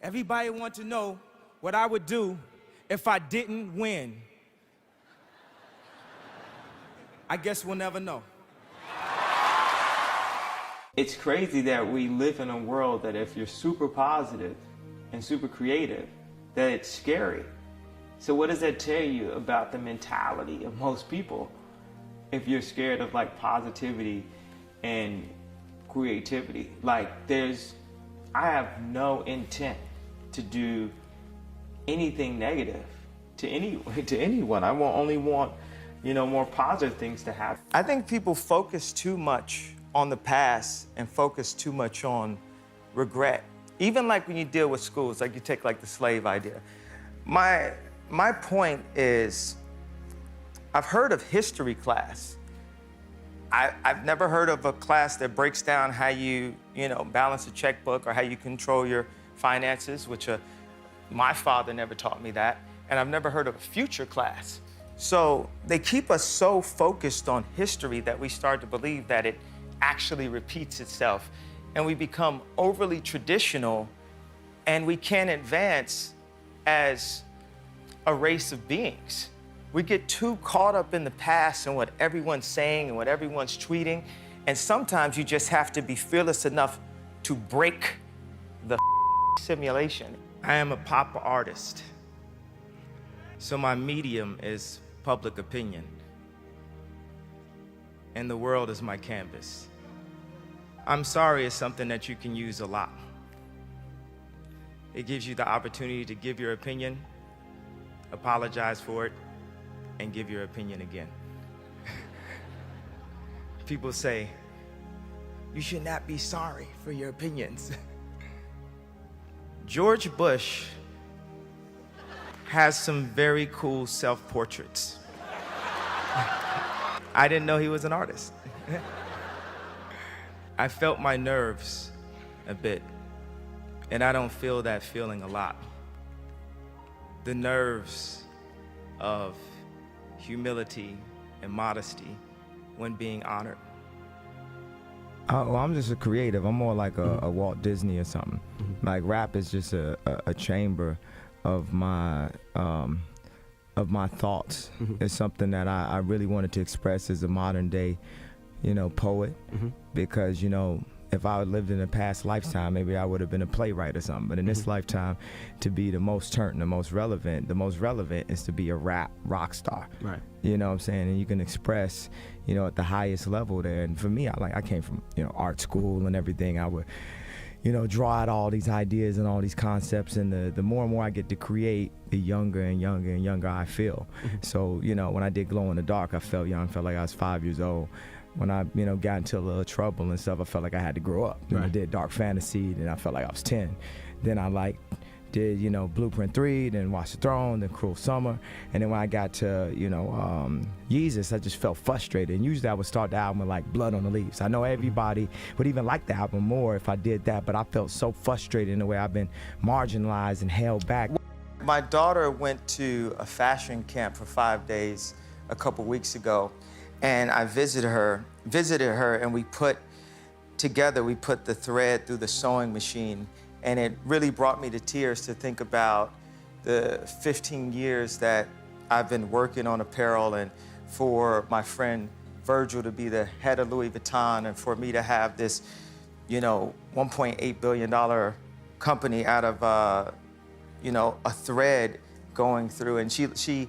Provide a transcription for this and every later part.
Everybody wants to know what I would do if I didn't win. I guess we'll never know. It's crazy that we live in a world that if you're super positive and super creative, that it's scary. So what does that tell you about the mentality of most people if you're scared of like positivity and creativity? Like I have no intent to do anything negative to anyone. I only want, more positive things to happen. I think people focus too much on the past and focus too much on regret. Even like when you deal with schools, like you take like the slave idea. My point is, I've heard of history class. I've never heard of a class that breaks down how you, balance a checkbook or how you control your finances, which my father never taught me that. And I've never heard of a future class. So they keep us so focused on history that we start to believe that it actually repeats itself. And we become overly traditional and we can't advance as a race of beings. We get too caught up in the past and what everyone's saying and what everyone's tweeting. And sometimes you just have to be fearless enough to break the simulation. I am a pop artist, so my medium is public opinion, and the world is my canvas. I'm sorry is something that you can use a lot. It gives you the opportunity to give your opinion, apologize for it, and give your opinion again. People say, you should not be sorry for your opinions. George Bush has some very cool self-portraits. I didn't know he was an artist. I felt my nerves a bit, and I don't feel that feeling a lot. The nerves of humility and modesty when being honored. Well, I'm just a creative. I'm more like a Walt Disney or something. Like rap is just a chamber of my thoughts. It's something that I really wanted to express as a modern day, poet. Because if I had lived in a past lifetime, maybe I would have been a playwright or something. But in this lifetime, to be the most turnt and the most relevant is to be a rock star. Right. You know what I'm saying? And you can express, at the highest level there. And for me, I came from, art school and everything. I would, draw out all these ideas and all these concepts. And the more and more I get to create, the younger and younger and younger I feel. So, when I did Glow in the Dark, I felt young, felt like I was 5 years old. When I, got into a little trouble and stuff, I felt like I had to grow up. Right. I did Dark Fantasy, then I felt like I was 10. Then I did, Blueprint 3, then Watch the Throne, then Cruel Summer. And then when I got to, Yeezus, I just felt frustrated. And usually I would start the album with like Blood on the Leaves. I know everybody would even like the album more if I did that, but I felt so frustrated in the way I've been marginalized and held back. My daughter went to a fashion camp for 5 days a couple weeks ago. And I visited her, and we put the thread through the sewing machine, and it really brought me to tears to think about the 15 years that I've been working on apparel, and for my friend Virgil to be the head of Louis Vuitton, and for me to have this, $1.8 billion company out of, a thread going through. And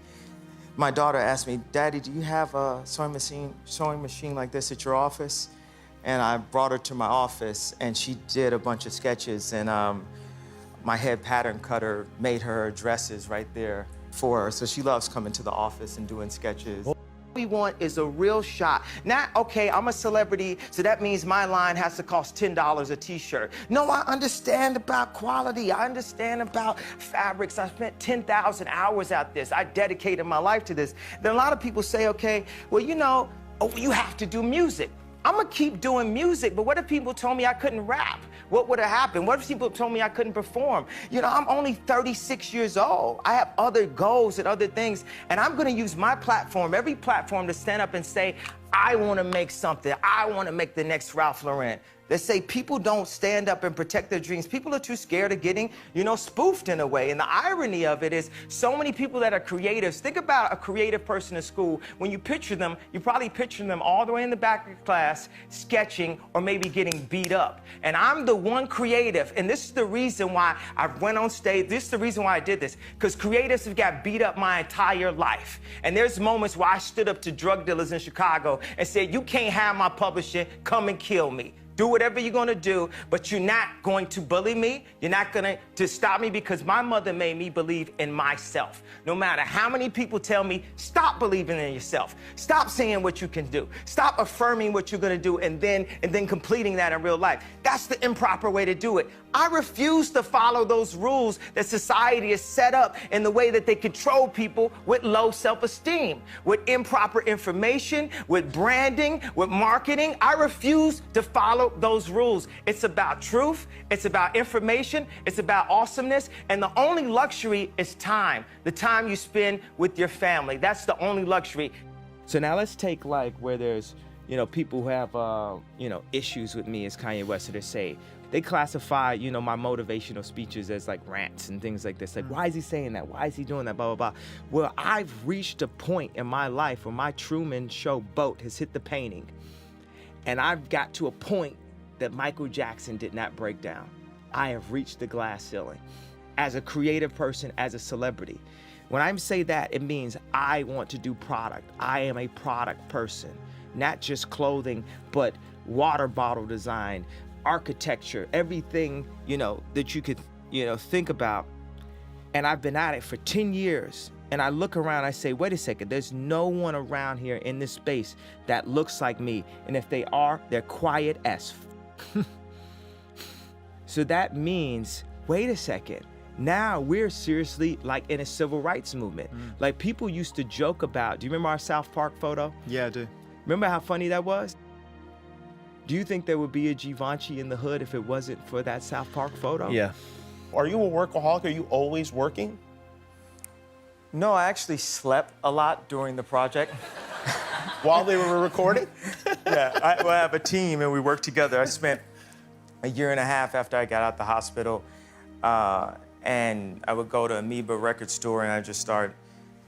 my daughter asked me, Daddy, do you have a sewing machine like this at your office? And I brought her to my office, and she did a bunch of sketches, and my head pattern cutter made her dresses right there for her. So she loves coming to the office and doing sketches. What we want is a real shot. Not, okay, I'm a celebrity, so that means my line has to cost $10 a t-shirt. No, I understand about quality. I understand about fabrics. I spent 10,000 hours at this. I dedicated my life to this. Then a lot of people say, okay, well, you have to do music. I'm gonna keep doing music, but what if people told me I couldn't rap? What would have happened? What if people told me I couldn't perform? I'm only 36 years old. I have other goals and other things, and I'm gonna use my platform, every platform, to stand up and say, I wanna make something. I wanna make the next Ralph Lauren. that say people don't stand up and protect their dreams. People are too scared of getting, spoofed in a way. And the irony of it is so many people that are creatives, think about a creative person in school. When you picture them, you probably picture them all the way in the back of class, sketching or maybe getting beat up. And I'm the one creative, and this is the reason why I went on stage. This is the reason why I did this, because creatives have got beat up my entire life. And there's moments where I stood up to drug dealers in Chicago and said, you can't have my publishing, come and kill me. Do whatever you're gonna do, but you're not going to bully me. You're not going to stop me, because my mother made me believe in myself. No matter how many people tell me, stop believing in yourself. Stop saying what you can do. Stop affirming what you're gonna do and then completing that in real life. That's the improper way to do it. I refuse to follow those rules that society has set up in the way that they control people with low self-esteem, with improper information, with branding, with marketing. I refuse to follow those rules. It's about truth. It's about information. It's about awesomeness. And the only luxury is time, the time you spend with your family. That's the only luxury. So now let's take like where there's, people who have, issues with me as Kanye West, so they say, they classify, my motivational speeches as like rants and things like this. Like, why is he saying that? Why is he doing that? Blah, blah, blah. Well, I've reached a point in my life where my Truman Show boat has hit the painting. And I've got to a point that Michael Jackson did not break down. I have reached the glass ceiling as a creative person, as a celebrity. When I say that, it means I want to do product. I am a product person, not just clothing, but water bottle design, architecture, everything, that you could, think about. And I've been at it for 10 years. And I look around, I say, wait a second, there's no one around here in this space that looks like me. And if they are, they're quiet as So that means, wait a second, now we're seriously like in a civil rights movement. Like people used to joke about, do you remember our South Park photo? Yeah, I do. Remember how funny that was? Do you think there would be a Givenchy in the hood if it wasn't for that South Park photo? Yeah. Are you a workaholic? Are you always working? No, I actually slept a lot during the project. While they were recording? Yeah, I have a team and we work together. I spent a year and a half after I got out the hospital, and I would go to Amoeba record store and I just start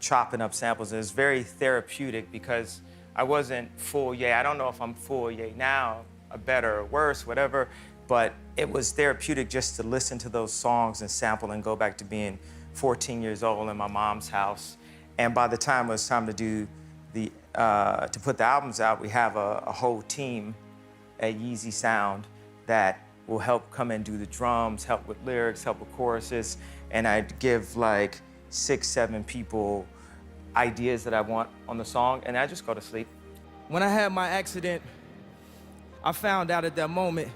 chopping up samples. And it's very therapeutic because I wasn't full yay. I don't know if I'm full yay now, or better or worse, whatever, but it was therapeutic just to listen to those songs and sample and go back to being 14 years old in my mom's house. And by the time it was time to do to put the albums out, we have a whole team at Yeezy Sound that will help come and do the drums, help with lyrics, help with choruses, and I'd give like 6, 7 people ideas that I want on the song, and I just go to sleep. When I had my accident, I found out at that moment,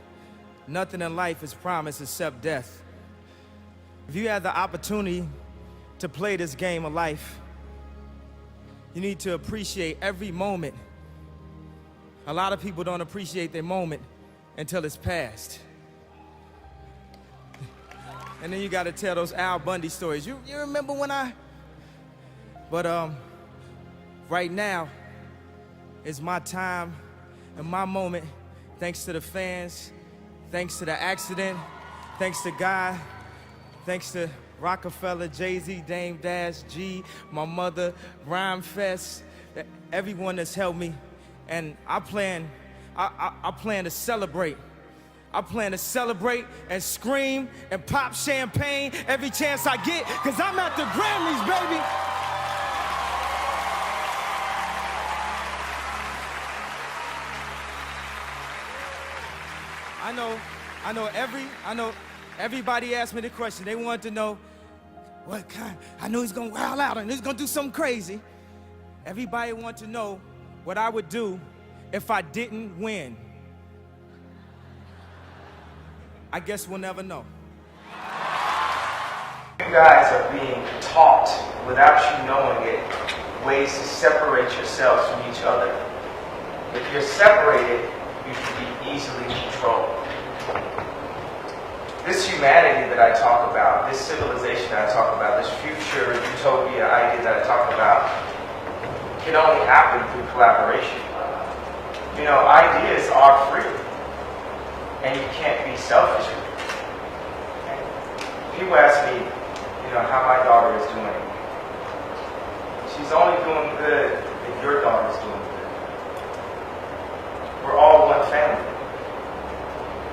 nothing in life is promised except death. If you have the opportunity to play this game of life, you need to appreciate every moment. A lot of people don't appreciate their moment until it's past. And then you gotta tell those Al Bundy stories. You remember when I? But right now is my time and my moment, thanks to the fans, thanks to the accident, thanks to God, thanks to Rockefeller, Jay-Z, Dame Dash, G, my mother, Rhyme Fest, everyone that's helped me. And I plan to celebrate. I plan to celebrate and scream and pop champagne every chance I get, because I'm at the Grammys, baby. I know everybody asked me the question. They wanted to know what kind. I know he's gonna wild out and he's gonna do something crazy. Everybody wanted to know what I would do if I didn't win. I guess we'll never know. You guys are being taught, without you knowing it, ways to separate yourselves from each other. If you're separated, you can be easily controlled. This humanity that I talk about, this civilization that I talk about, this future utopia idea that I talk about, can only happen through collaboration. You know, ideas are free. and you can't be selfish with it. Okay? People ask me, you know, how my daughter is doing. She's only doing good if your daughter is doing good. We're all one family.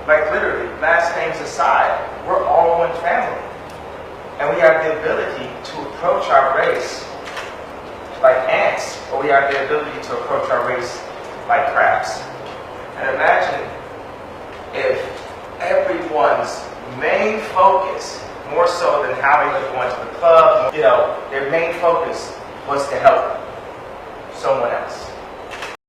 Like literally, last names aside, we're all one family. And we have the ability to approach our race like ants, or we have the ability to approach our race like crabs. And imagine if everyone's main focus, more so than how they were going to the club, you know, their main focus was to help someone else.